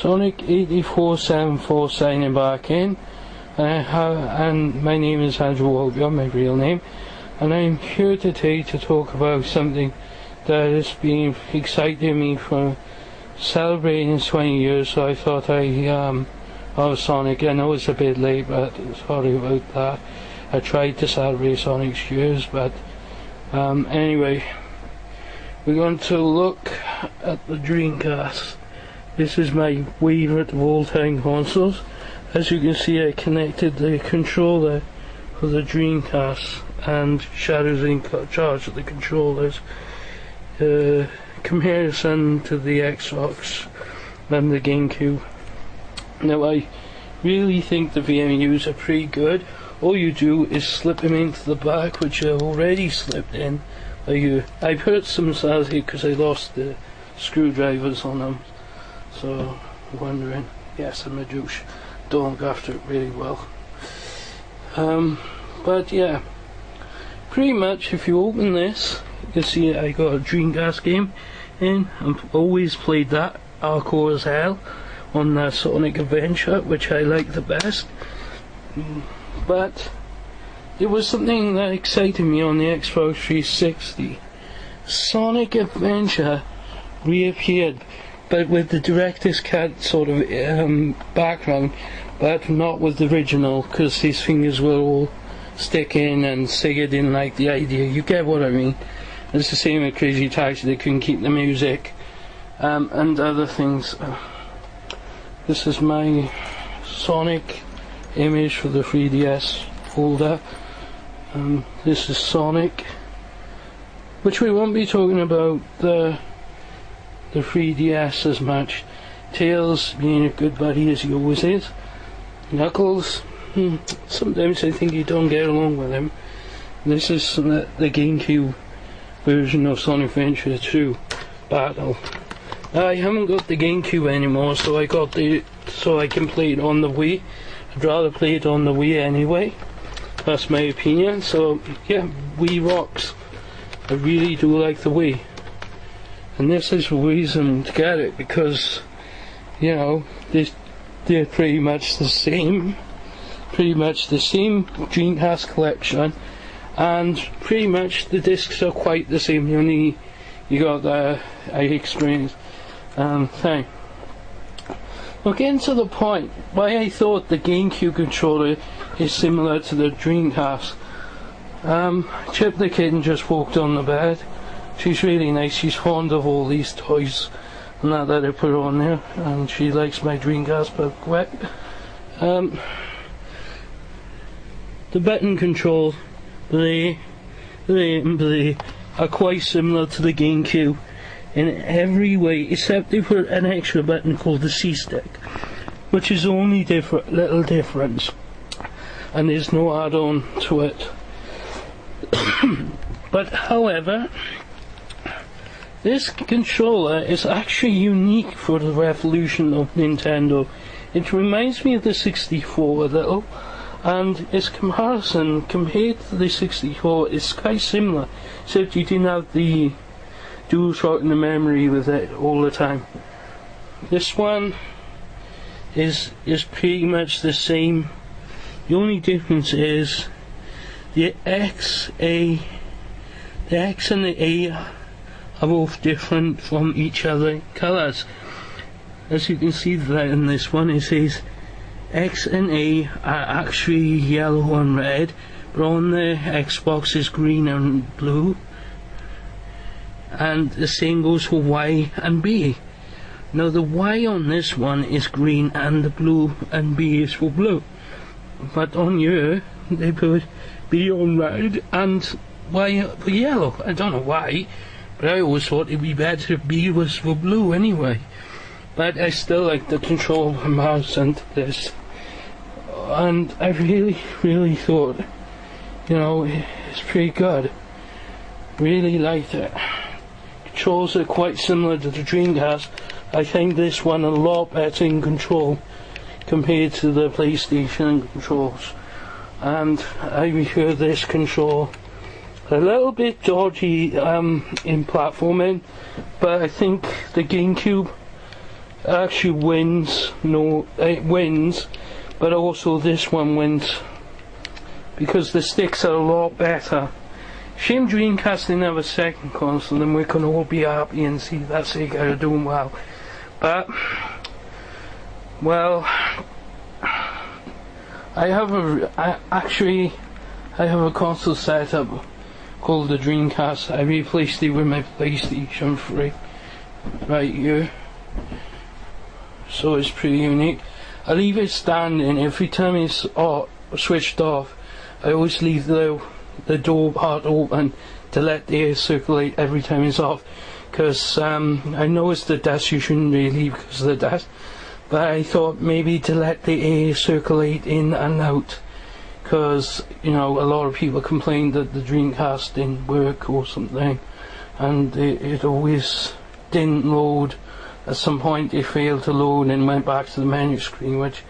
Sonic 8474 signing back in, and my name is Andrew Walker, my real name, and I'm here today to talk about something that has been exciting me for celebrating 20 years. So I thought of Sonic. I know it's a bit late, but sorry about that. I tried to celebrate Sonic's years, but anyway, we're going to look at the Dreamcast. This is my favourite of all time consoles. As you can see, I connected the controller for the Dreamcast and Shadow's in charge of the controllers. Comparison to the Xbox and the GameCube. Now I really think the VMUs are pretty good. All you do is slip them into the back, which I already slipped in. I put some size here because I lost the screwdrivers on them. So, wondering, yes, I'm a douche. Don't look after it really well. But yeah, pretty much if you open this, you can see I got a Dreamcast game in. I've always played that hardcore as hell on the Sonic Adventure, which I like the best. But there was something that excited me on the Xbox 360. Sonic Adventure reappeared, but with the director's cut sort of background, but not with the original, because his fingers were all sticking and Sega didn't like the idea. You get what I mean? It's the same with Crazy Taxi, they couldn't keep the music and other things. This is my Sonic image for the 3DS folder. This is Sonic, which we won't be talking about the 3DS as much. Tails being a good buddy as he always is. Knuckles, sometimes I think you don't get along with him. This is the GameCube version of Sonic Adventure 2 Battle. I haven't got the GameCube anymore, so I can play it on the Wii. I'd rather play it on the Wii anyway. That's my opinion. So yeah, Wii rocks. I really do like the Wii. And this is the reason to get it, because, you know, they're pretty much the same Dreamcast collection, and pretty much the discs are quite the same. You got the experience thing. Now getting to the point, why I thought the GameCube controller is similar to the Dreamcast. Chip the kitten just walked on the bed. She's really nice. She's fond of all these toys and that I put on there, and she likes my Dreamcast but quick. The button control, they are quite similar to the GameCube in every way, except they put an extra button called the C-stick, which is the only little difference, and there's no add-on to it. But however, this controller is actually unique for the revolution of Nintendo. It reminds me of the 64 a little, and its comparison compared to the 64 is quite similar, except you didn't have the DualShock and the memory with it all the time. This one is pretty much the same. The only difference is the X and the A are both different from each other colours. As you can see that in this one, it says X and A are actually yellow and red, but on the Xbox is green and blue, and the same goes for Y and B. Now the Y on this one is green and the blue, and B is for blue, but on here they put B on red and Y for yellow. I don't know why, but I always thought it'd be better if B was for blue anyway. But I still like the control of the mouse and this, and I really thought, you know, it's pretty good. Really liked it. Controls are quite similar to the Dreamcast. I think this one a lot better in control compared to the PlayStation controls, and I hear this control a little bit dodgy in platforming, but I think the GameCube actually wins. No, it wins, but also this one wins because the sticks are a lot better. Shame Dreamcast didn't have a second console, then we can all be happy and see that Sega are doing well. But well, I have a console setup called the Dreamcast. I replaced it with my PlayStation 3 right here, so it's pretty unique. I leave it standing. Every time it's switched off, I always leave the door part open to let the air circulate every time it's off, because I know it's the dust, you shouldn't really leave because of the dust, but I thought maybe to let the air circulate in and out, because you know, a lot of people complained that the Dreamcast didn't work or something, and it always didn't load. At some point it failed to load and went back to the menu screen, which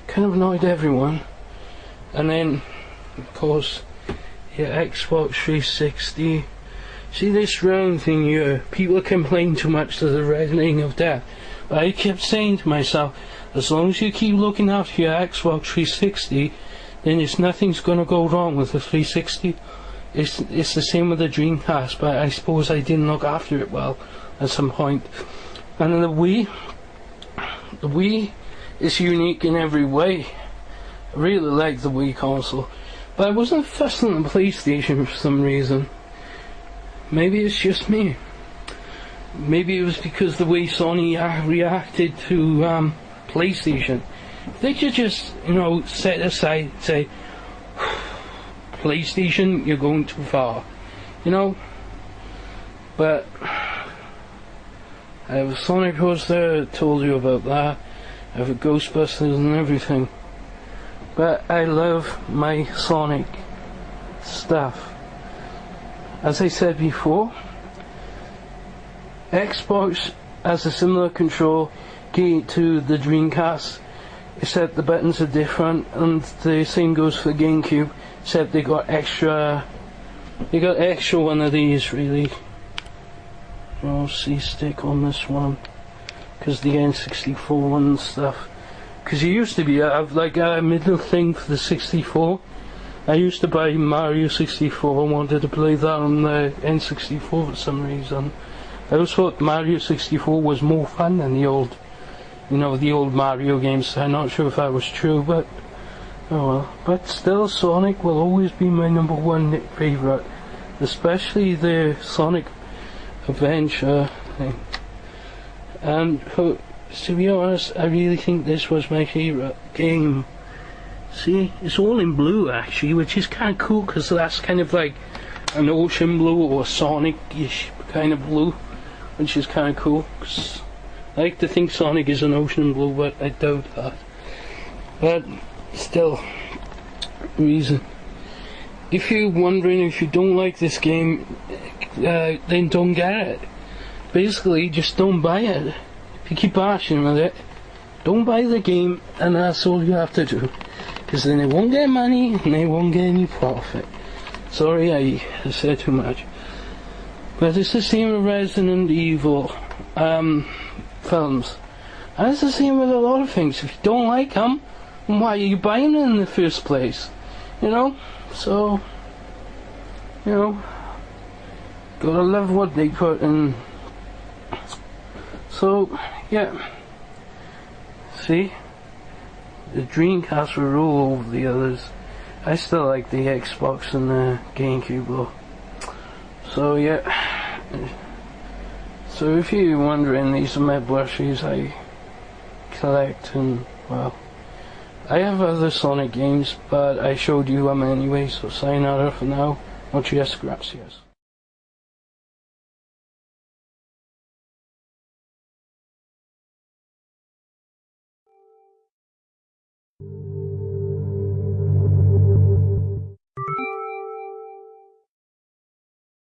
kind of annoyed everyone. And then of course, yeah, Xbox 360. See this round thing here, people complain too much to the reddening of death, but I kept saying to myself, as long as you keep looking after your Xbox 360, then nothing's gonna go wrong with the 360. It's the same with the Dreamcast, but I suppose I didn't look after it well at some point. And then the Wii is unique in every way. I really like the Wii console, but I wasn't fussed on the PlayStation for some reason. Maybe it's just me. Maybe it was because the way Sony reacted to PlayStation. If they could just, you know, set aside, say, PlayStation, you're going too far, you know. But I have a Sonic Coaster, I told you about that. I have a Ghostbusters and everything. But I love my Sonic stuff. As I said before, Xbox has a similar control to the Dreamcast, except the buttons are different, and the same goes for the GameCube, except they got extra one of these really. No C-stick on this one, because the N64 one and stuff. Because it used to be, I have like a middle thing for the 64. I used to buy Mario 64 and wanted to play that on the N64 for some reason. I always thought Mario 64 was more fun than the old, you know, the old Mario games. I'm not sure if that was true, but oh well. But still, Sonic will always be my #1 favourite, especially the Sonic Adventure thing. And to be honest, I really think this was my favourite game. See, it's all in blue actually, which is kind of cool, because that's kind of like an ocean blue or Sonic-ish kind of blue, which is kind of cool. 'Cause I like to think Sonic is an ocean blue, but I doubt that. But still, reason. If you're wondering if you don't like this game, then don't get it. Basically, just don't buy it. If you keep bashing with it, don't buy the game, and that's all you have to do. Because then they won't get money, and they won't get any profit. Sorry, I said too much. But it's the same with Resident Evil films. And it's the same with a lot of things. If you don't like them, why are you buying them in the first place? You know? So, you know, gotta love what they put in. So, yeah. See? The Dreamcast will rule over the others. I still like the Xbox and the GameCube though. So, yeah. So if you're wondering, these are my blushes I collect, and well, I have other Sonic games, but I showed you them anyway, so sayonara for now. Muchas gracias.